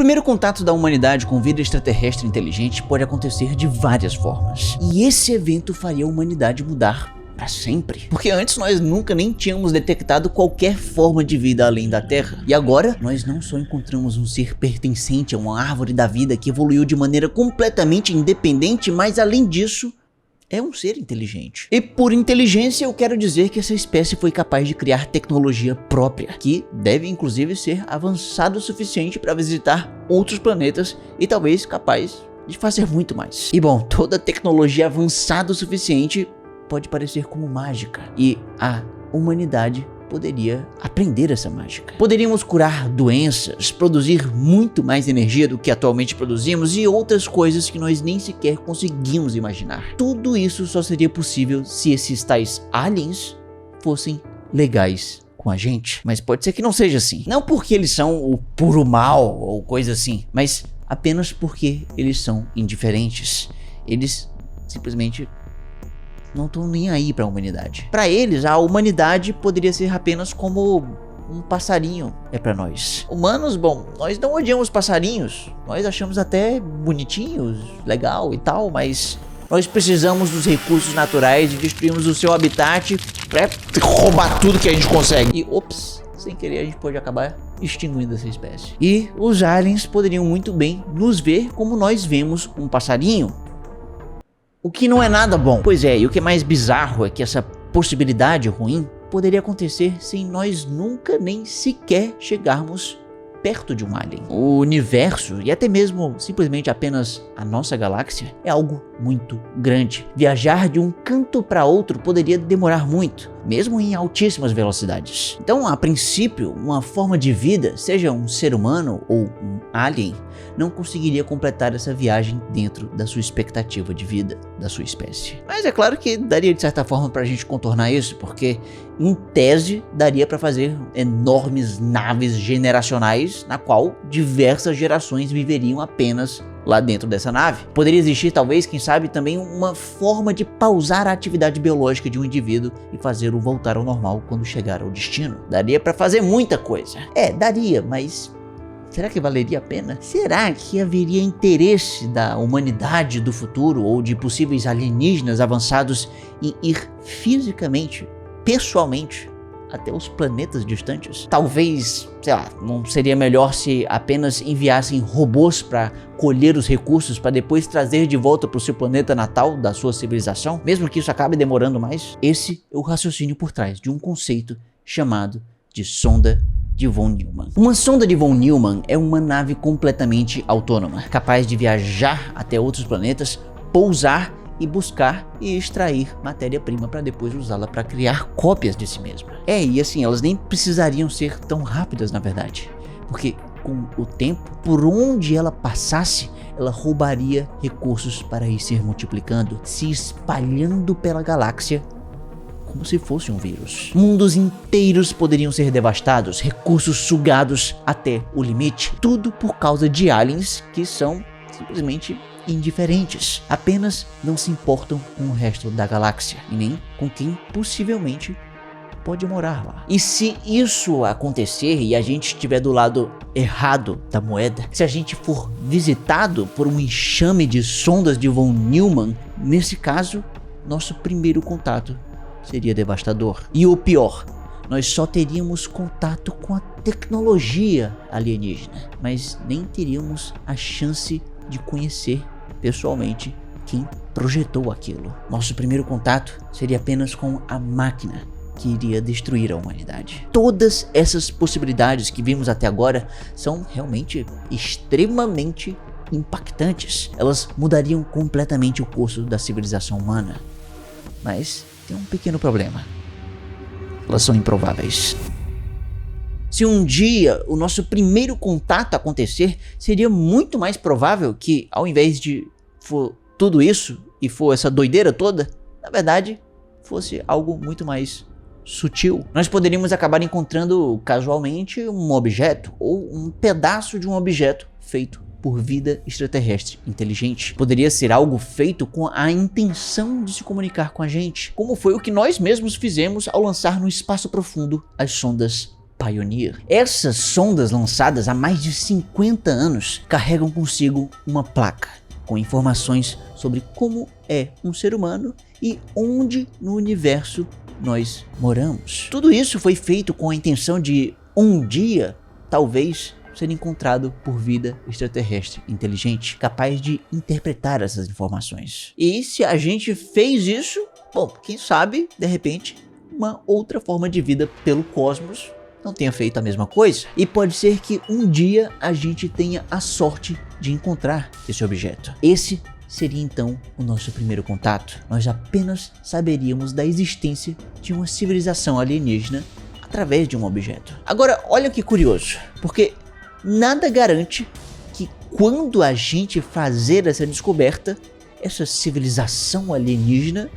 primeiro contato da humanidade com vida extraterrestre inteligente pode acontecer de várias formas. E esse evento faria a humanidade mudar para sempre. Porque antes nós nunca nem tínhamos detectado qualquer forma de vida além da Terra. E agora nós não só encontramos um ser pertencente a uma árvore da vida que evoluiu de maneira completamente independente, mas além disso, é um ser inteligente. E por inteligência eu quero dizer que essa espécie foi capaz de criar tecnologia própria, que deve inclusive ser avançada o suficiente para visitar outros planetas e talvez capaz de fazer muito mais. E bom, toda tecnologia avançada o suficiente pode parecer como mágica, e a humanidade poderia aprender essa mágica. Poderíamos curar doenças, produzir muito mais energia do que atualmente produzimos e outras coisas que nós nem sequer conseguimos imaginar. Tudo isso só seria possível se esses tais aliens fossem legais com a gente. Mas pode ser que não seja assim. Não porque eles são o puro mal ou coisa assim, mas apenas porque eles são indiferentes. Eles simplesmente não estão nem aí para a humanidade. Para eles, a humanidade poderia ser apenas como um passarinho é para nós. Humanos, bom, nós não odiamos passarinhos. Nós achamos até bonitinhos, legal e tal, mas nós precisamos dos recursos naturais e destruímos o seu habitat para roubar tudo que a gente consegue. E, ops, sem querer a gente pode acabar extinguindo essa espécie. E os aliens poderiam muito bem nos ver como nós vemos um passarinho. O que não é nada bom. Pois é, e o que é mais bizarro é que essa possibilidade ruim poderia acontecer sem nós nunca nem sequer chegarmos perto de um alien. O universo, e até mesmo simplesmente apenas a nossa galáxia, é algo muito grande. Viajar de um canto para outro poderia demorar muito, mesmo em altíssimas velocidades. Então, a princípio, uma forma de vida, seja um ser humano ou um alien, não conseguiria completar essa viagem dentro da sua expectativa de vida, da sua espécie. Mas é claro que daria de certa forma pra gente contornar isso, porque em tese daria para fazer enormes naves generacionais na qual diversas gerações viveriam apenas lá dentro dessa nave. Poderia existir talvez, quem sabe, também uma forma de pausar a atividade biológica de um indivíduo e fazê-lo voltar ao normal quando chegar ao destino. Daria para fazer muita coisa. Daria, mas será que valeria a pena? Será que haveria interesse da humanidade do futuro ou de possíveis alienígenas avançados em ir fisicamente, pessoalmente, até os planetas distantes? Talvez, sei lá, não seria melhor se apenas enviassem robôs para colher os recursos para depois trazer de volta para o seu planeta natal da sua civilização? Mesmo que isso acabe demorando mais? Esse é o raciocínio por trás de um conceito chamado de sonda de von Neumann. Uma sonda de von Neumann é uma nave completamente autônoma, capaz de viajar até outros planetas, pousar e buscar e extrair matéria-prima para depois usá-la para criar cópias de si mesma. E assim, elas nem precisariam ser tão rápidas, na verdade, porque com o tempo, por onde ela passasse, ela roubaria recursos para ir se multiplicando, se espalhando pela galáxia como se fosse um vírus. Mundos inteiros poderiam ser devastados, recursos sugados até o limite, tudo por causa de aliens que são simplesmente indiferentes, apenas não se importam com o resto da galáxia e nem com quem possivelmente pode morar lá. E se isso acontecer e a gente estiver do lado errado da moeda, se a gente for visitado por um enxame de sondas de von Neumann, nesse caso, nosso primeiro contato seria devastador. E o pior, nós só teríamos contato com a tecnologia alienígena, mas nem teríamos a chance de conhecer pessoalmente quem projetou aquilo. Nosso primeiro contato seria apenas com a máquina que iria destruir a humanidade. Todas essas possibilidades que vimos até agora são realmente extremamente impactantes. Elas mudariam completamente o curso da civilização humana. Mas tem um pequeno problema. Elas são improváveis. Se um dia o nosso primeiro contato acontecer, seria muito mais provável que, ao invés de for tudo isso e for essa doideira toda, na verdade, fosse algo muito mais sutil. Nós poderíamos acabar encontrando casualmente um objeto ou um pedaço de um objeto feito por vida extraterrestre inteligente. Poderia ser algo feito com a intenção de se comunicar com a gente, como foi o que nós mesmos fizemos ao lançar no espaço profundo as sondas Pioneer. Essas sondas lançadas há mais de 50 anos carregam consigo uma placa com informações sobre como é um ser humano e onde no universo nós moramos. Tudo isso foi feito com a intenção de um dia, talvez, ser encontrado por vida extraterrestre inteligente, capaz de interpretar essas informações. E se a gente fez isso, bom, quem sabe, de repente, uma outra forma de vida pelo cosmos não tenha feito a mesma coisa. E pode ser que um dia a gente tenha a sorte de encontrar esse objeto. Esse seria então o nosso primeiro contato. Nós apenas saberíamos da existência de uma civilização alienígena através de um objeto. Agora, olha que curioso, porque nada garante que quando a gente fazer essa descoberta, essa civilização alienígena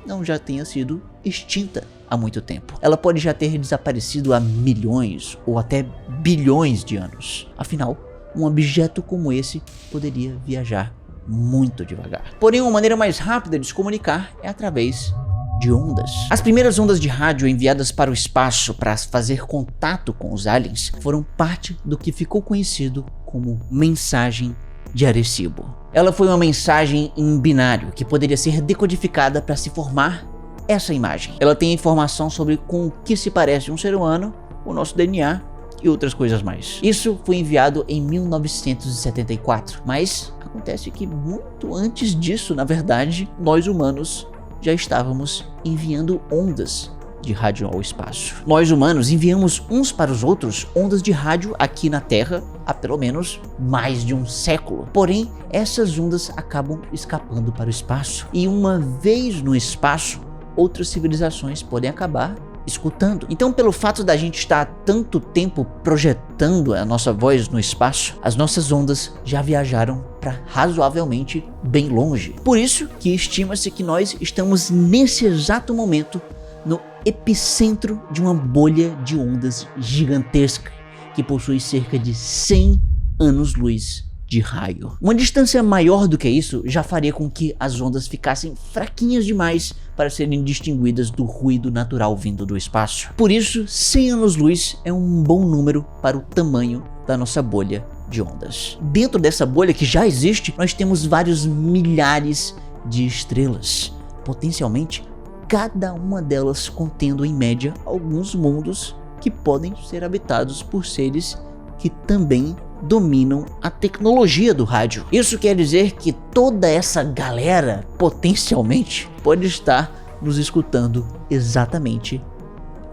não já tenha sido extinta há muito tempo. Ela pode já ter desaparecido há milhões ou até bilhões de anos. Afinal, um objeto como esse poderia viajar muito devagar. Porém, uma maneira mais rápida de se comunicar é através de ondas. As primeiras ondas de rádio enviadas para o espaço para fazer contato com os aliens foram parte do que ficou conhecido como mensagem de Arecibo. Ela foi uma mensagem em binário que poderia ser decodificada para se formar essa imagem. Ela tem informação sobre com o que se parece um ser humano, o nosso DNA e outras coisas mais. Isso foi enviado em 1974, mas acontece que muito antes disso, na verdade, nós humanos já estávamos enviando ondas de rádio ao espaço. Nós humanos enviamos uns para os outros ondas de rádio aqui na Terra há pelo menos mais de um século. Porém, essas ondas acabam escapando para o espaço. E uma vez no espaço, outras civilizações podem acabar escutando. Então, pelo fato da gente estar há tanto tempo projetando a nossa voz no espaço, as nossas ondas já viajaram para razoavelmente bem longe. Por isso que estima-se que nós estamos nesse exato momento no epicentro de uma bolha de ondas gigantesca que possui cerca de 100 anos-luz de raio. Uma distância maior do que isso já faria com que as ondas ficassem fraquinhas demais para serem distinguidas do ruído natural vindo do espaço. Por isso, 100 anos-luz é um bom número para o tamanho da nossa bolha de ondas. Dentro dessa bolha que já existe, nós temos vários milhares de estrelas, potencialmente cada uma delas contendo em média alguns mundos que podem ser habitados por seres que também dominam a tecnologia do rádio. Isso quer dizer que toda essa galera potencialmente pode estar nos escutando exatamente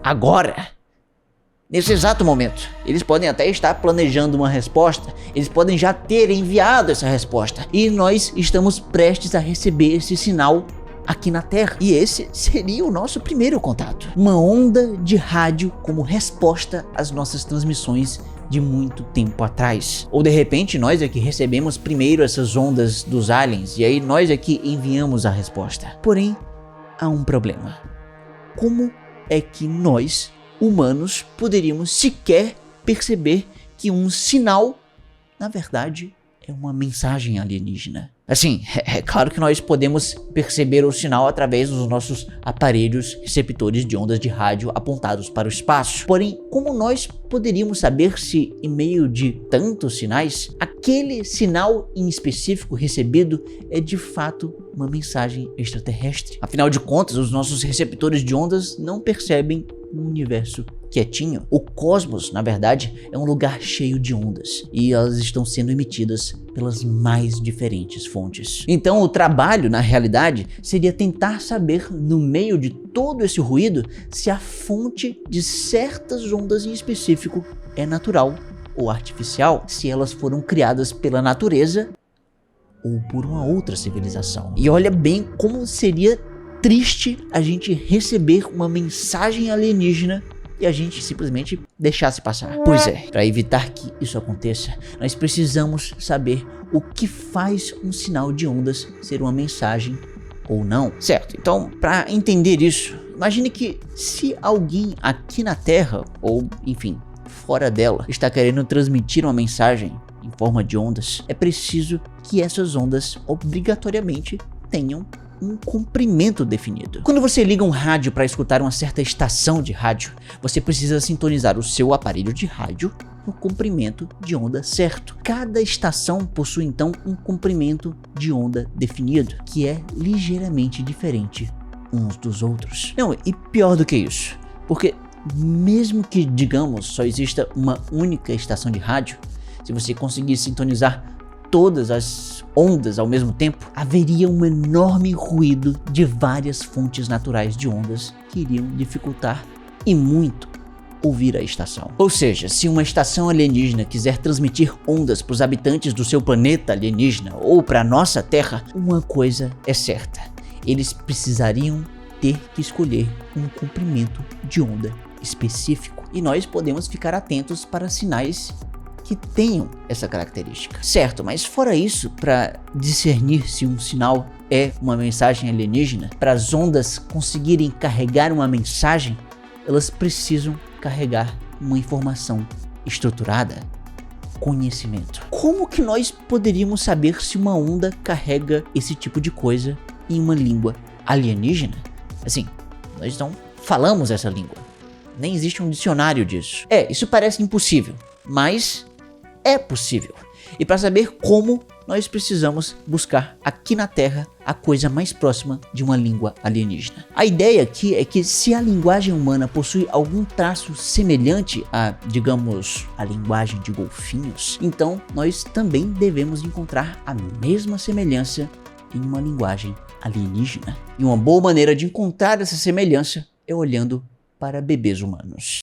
agora. Nesse exato momento. Eles podem até estar planejando uma resposta, eles podem já ter enviado essa resposta e nós estamos prestes a receber esse sinal aqui na Terra. E esse seria o nosso primeiro contato. Uma onda de rádio como resposta às nossas transmissões de muito tempo atrás. Ou de repente nós é que recebemos primeiro essas ondas dos aliens e aí nós é que enviamos a resposta. Porém, há um problema. Como é que nós, humanos, poderíamos sequer perceber que um sinal, na verdade, é uma mensagem alienígena? Assim, é claro que nós podemos perceber o sinal através dos nossos aparelhos receptores de ondas de rádio apontados para o espaço. Porém, como nós poderíamos saber se, em meio de tantos sinais, aquele sinal em específico recebido é de fato uma mensagem extraterrestre? Afinal de contas, os nossos receptores de ondas não percebem um universo quietinho. O cosmos, na verdade, é um lugar cheio de ondas e elas estão sendo emitidas pelas mais diferentes fontes. Então o trabalho, na realidade, seria tentar saber, no meio de todo esse ruído, se a fonte de certas ondas em específico é natural ou artificial, se elas foram criadas pela natureza ou por uma outra civilização. E olha bem como seria triste a gente receber uma mensagem alienígena e a gente simplesmente deixasse passar. Pois é, para evitar que isso aconteça, nós precisamos saber o que faz um sinal de ondas ser uma mensagem ou não. Certo, então para entender isso, imagine que se alguém aqui na Terra, ou enfim, fora dela, está querendo transmitir uma mensagem em forma de ondas, é preciso que essas ondas obrigatoriamente tenham um comprimento definido. Quando você liga um rádio para escutar uma certa estação de rádio, você precisa sintonizar o seu aparelho de rádio no comprimento de onda certo. Cada estação possui então um comprimento de onda definido, que é ligeiramente diferente uns dos outros. Não, e pior do que isso, porque mesmo que, digamos, só exista uma única estação de rádio, se você conseguir sintonizar todas as ondas ao mesmo tempo, haveria um enorme ruído de várias fontes naturais de ondas que iriam dificultar e muito ouvir a estação. Ou seja, se uma estação alienígena quiser transmitir ondas para os habitantes do seu planeta alienígena ou para a nossa Terra, uma coisa é certa: eles precisariam ter que escolher um comprimento de onda específico. E nós podemos ficar atentos para sinais que tenham essa característica. Certo, mas fora isso, para discernir se um sinal é uma mensagem alienígena, para as ondas conseguirem carregar uma mensagem, elas precisam carregar uma informação estruturada, conhecimento. Como que nós poderíamos saber se uma onda carrega esse tipo de coisa em uma língua alienígena? Assim, nós não falamos essa língua. Nem existe um dicionário disso. Isso parece impossível, mas é possível. E para saber como, nós precisamos buscar aqui na Terra a coisa mais próxima de uma língua alienígena. A ideia aqui é que se a linguagem humana possui algum traço semelhante a, digamos, a linguagem de golfinhos, então nós também devemos encontrar a mesma semelhança em uma linguagem alienígena. E uma boa maneira de encontrar essa semelhança é olhando para bebês humanos.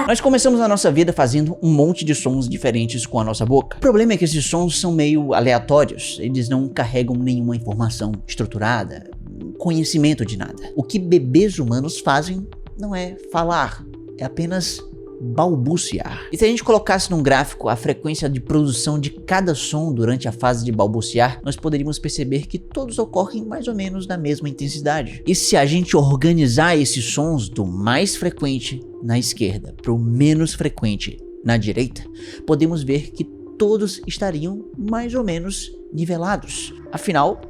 Nós começamos a nossa vida fazendo um monte de sons diferentes com a nossa boca. O problema é que esses sons são meio aleatórios, eles não carregam nenhuma informação estruturada, conhecimento de nada. O que bebês humanos fazem não é falar, é apenas balbuciar. E se a gente colocasse num gráfico a frequência de produção de cada som durante a fase de balbuciar, nós poderíamos perceber que todos ocorrem mais ou menos na mesma intensidade. E se a gente organizar esses sons do mais frequente na esquerda para o menos frequente na direita, podemos ver que todos estariam mais ou menos nivelados. Afinal,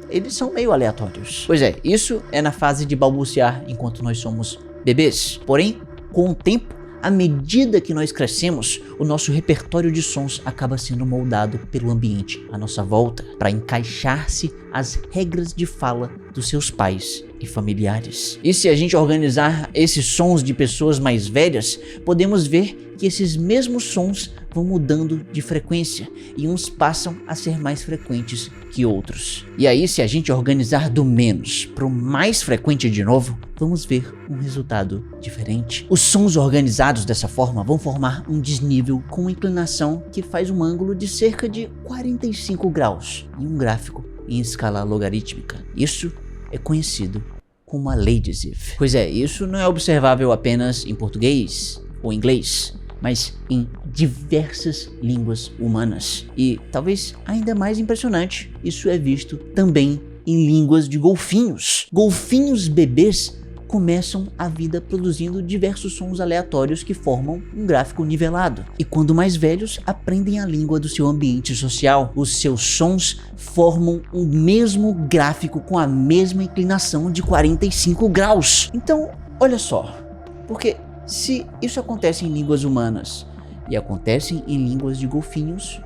eles são meio aleatórios. Pois é, isso é na fase de balbuciar enquanto nós somos bebês. Porém, com o tempo, à medida que nós crescemos, o nosso repertório de sons acaba sendo moldado pelo ambiente à nossa volta para encaixar-se às regras de fala dos seus pais e familiares. E se a gente organizar esses sons de pessoas mais velhas, podemos ver que esses mesmos sons vão mudando de frequência e uns passam a ser mais frequentes que outros. E aí, se a gente organizar do menos para o mais frequente de novo, vamos ver um resultado diferente. Os sons organizados dessa forma vão formar um desnível com uma inclinação que faz um ângulo de cerca de 45 graus em um gráfico em escala logarítmica. Isso é conhecido como a lei de Zipf. Pois é, isso não é observável apenas em português ou inglês, mas em diversas línguas humanas. E talvez ainda mais impressionante, isso é visto também em línguas de golfinhos. Golfinhos bebês começam a vida produzindo diversos sons aleatórios que formam um gráfico nivelado. E quando mais velhos, aprendem a língua do seu ambiente social. Os seus sons formam o mesmo gráfico com a mesma inclinação de 45 graus. Então, olha só, porque se isso acontece em línguas humanas e acontece em línguas de golfinhos,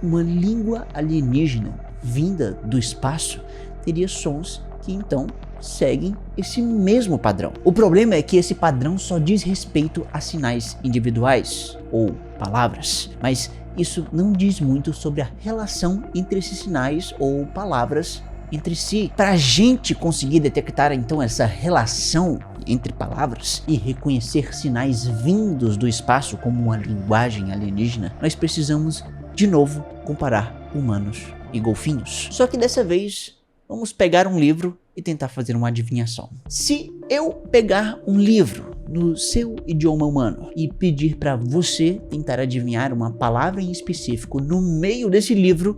uma língua alienígena vinda do espaço teria sons que então seguem esse mesmo padrão. O problema é que esse padrão só diz respeito a sinais individuais ou palavras, mas isso não diz muito sobre a relação entre esses sinais ou palavras entre si. Para a gente conseguir detectar então essa relação entre palavras e reconhecer sinais vindos do espaço como uma linguagem alienígena, nós precisamos de novo comparar humanos e golfinhos. Só que dessa vez vamos pegar um livro e tentar fazer uma adivinhação. Se eu pegar um livro no seu idioma humano e pedir para você tentar adivinhar uma palavra em específico no meio desse livro,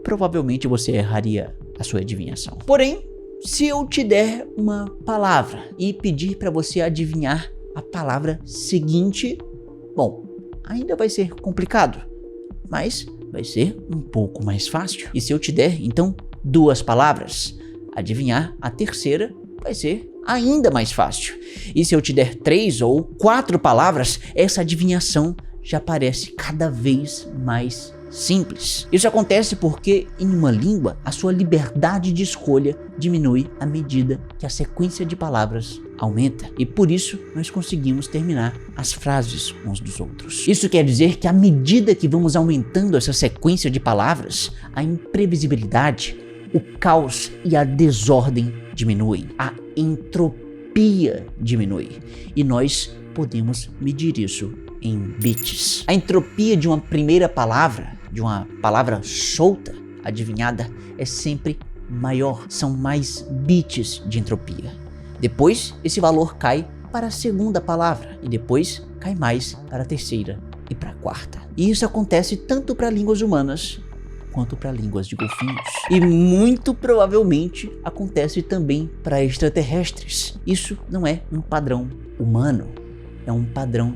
provavelmente você erraria a sua adivinhação. Porém, se eu te der uma palavra e pedir para você adivinhar a palavra seguinte, bom, ainda vai ser complicado, mas vai ser um pouco mais fácil. E se eu te der, então, duas palavras, adivinhar a terceira vai ser ainda mais fácil. E se eu te der 3 ou 4 palavras, essa adivinhação já parece cada vez mais simples. Isso acontece porque em uma língua a sua liberdade de escolha diminui à medida que a sequência de palavras aumenta, e por isso nós conseguimos terminar as frases uns dos outros. Isso quer dizer que à medida que vamos aumentando essa sequência de palavras, a imprevisibilidade, o caos e a desordem diminuem, a entropia diminui, e nós podemos medir isso em bits. A entropia de uma primeira palavra, de uma palavra solta, adivinhada, é sempre maior, são mais bits de entropia. Depois, esse valor cai para a segunda palavra, e depois cai mais para a terceira e para a quarta. E isso acontece tanto para línguas humanas quanto para línguas de golfinhos. E muito provavelmente acontece também para extraterrestres. Isso não é um padrão humano, é um padrão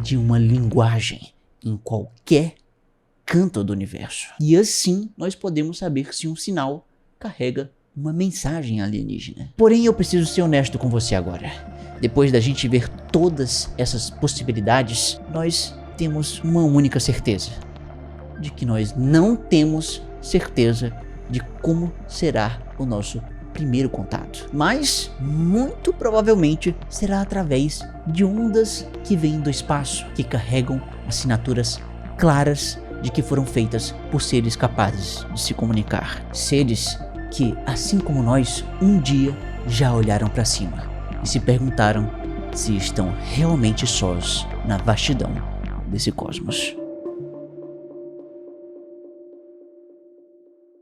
de uma linguagem em qualquer canto do universo. E assim nós podemos saber se um sinal carrega uma mensagem alienígena. Porém, eu preciso ser honesto com você agora. Depois da gente ver todas essas possibilidades, nós temos uma única certeza: de que nós não temos certeza de como será o nosso primeiro contato. Mas, muito provavelmente, será através de ondas que vêm do espaço, que carregam assinaturas claras de que foram feitas por seres capazes de se comunicar. Seres que, assim como nós, um dia já olharam para cima e se perguntaram se estão realmente sós na vastidão desse cosmos.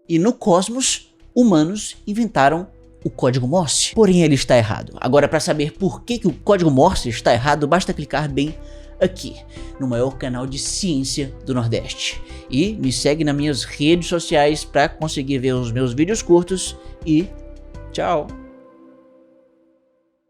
E no cosmos, humanos inventaram o código Morse. Porém, ele está errado. Agora, para saber por que o código Morse está errado, basta clicar bem aqui, no maior canal de ciência do Nordeste. E me segue nas minhas redes sociais para conseguir ver os meus vídeos curtos. E tchau!